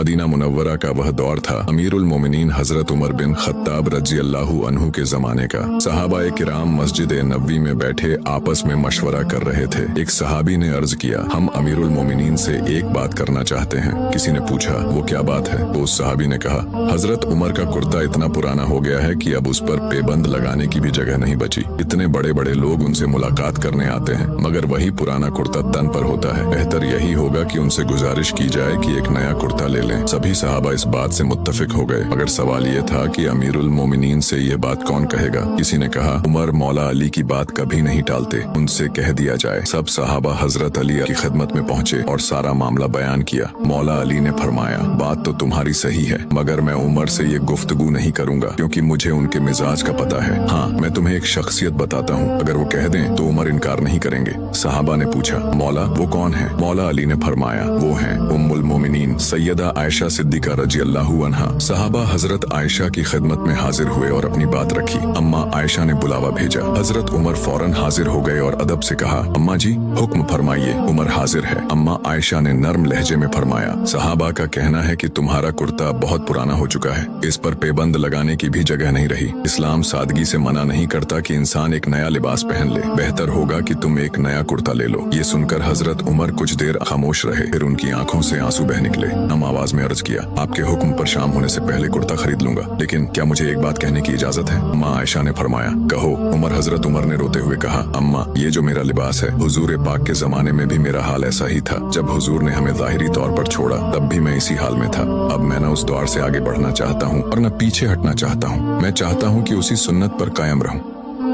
Medina Munawwara का वह दौर था अमीरुल मोमिनीन हजरत उमर बिन खत्ताब रजी अल्लाहु अन्हु के जमाने का। सहाबाए किराम मस्जिद नबवी में बैठे आपस में मशवरा कर रहे थे। एक सहाबी ने अर्ज किया, हम अमीरुल मोमिनीन से एक बात करना चाहते हैं। किसी ने पूछा, वो क्या बात है? तो उस सहाबी ने कहा, हजरत उमर का कुर्ता इतना पुराना हो गया है कि अब उस पर पेबंद लगाने की भी जगह नहीं बची। इतने बड़े बड़े लोग उनसे मुलाकात करने आते हैं मगर वही पुराना कुर्ता तन पर होता है। बेहतर यही होगा कि उनसे गुजारिश की जाए कि एक नया कुर्ता ले लें। सभी सहाबा इस बात से मुत्तफिक हो गए मगर सवाल ये था कि अमीरुल मोमिनीन से ये बात कौन कहेगा। किसी ने कहा, उमर मौला अली की बात कभी नहीं टालते, उनसे कह दिया जाए। सब सहाबा हजरत अली की खिदमत में पहुंचे और सारा मामला बयान किया। मौला अली ने फरमाया, बात तो तुम्हारी सही है मगर मैं उमर से ये गुफ्तगू नहीं करूंगा क्योंकि मुझे उनके मिजाज का पता है। हाँ, मैं तुम्हें एक शख्सियत बताता हूँ, अगर वो कह दें तो उमर इनकार नहीं करेंगे। सहाबा ने पूछा, मौला वो कौन है? मौला अली ने फरमाया, वो हैं उम्मुल मोमिनीन सैयदा आयशा सिद्दीका रजी अल्लाहु अन्हा। सहाबा हजरत आयशा की खिदमत में हाजिर हुए और अपनी बात रखी। अम्मा आयशा ने बुलावा भेजा। हजरत उमर फौरन हाजिर हो गए और अदब से कहा, अम्मा जी हुक्म फरमाइए, उमर हाजिर है। अम्मा आयशा ने नर्म लहजे में फरमाया, सहाबा का कहना है कि तुम्हारा कुर्ता बहुत पुराना हो चुका है, इस पर पेबंद लगाने की भी जगह नहीं रही। इस्लाम सादगी से मना नहीं करता कि इंसान एक नया लिबास पहन ले। बेहतर होगा कि तुम एक नया कुर्ता ले लो। ये सुनकर हजरत उमर कुछ देर खामोश रहे, फिर उनकी आंखों से आंसू बह निकले। नम आवाज में अर्ज किया, आपके हुक्म पर शाम होने से पहले कुर्ता खरीद लूंगा, लेकिन क्या मुझे एक बात कहने की इजाजत है? अम्मा आयशा ने फरमाया, कहो। उमर हजरत उमर ने रोते हुए कहा, अम्मा ये जो मेरा लिबास है, हुजूर पाक के जमाने में भी मेरा हाल ऐसा ही था। जब हुजूर ने हमें जाहिरी तौर पर छोड़ा तब भी मैं इसी हाल में था। अब मैं न उस दौर से आगे बढ़ना चाहता हूँ और न पीछे हटना चाहता हूँ। मैं चाहता हूँ कि उसी सुन्नत पर कायम रहूं।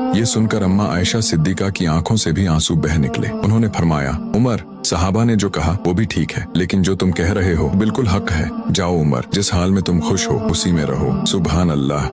ये सुनकर अम्मा आयशा सिद्दीका की आंखों से भी आंसू बह निकले। उन्होंने फरमाया, उमर सहाबा ने जो कहा वो भी ठीक है, लेकिन जो तुम कह रहे हो बिल्कुल हक है। जाओ उमर, जिस हाल में तुम खुश हो उसी में रहो। सुभान अल्लाह।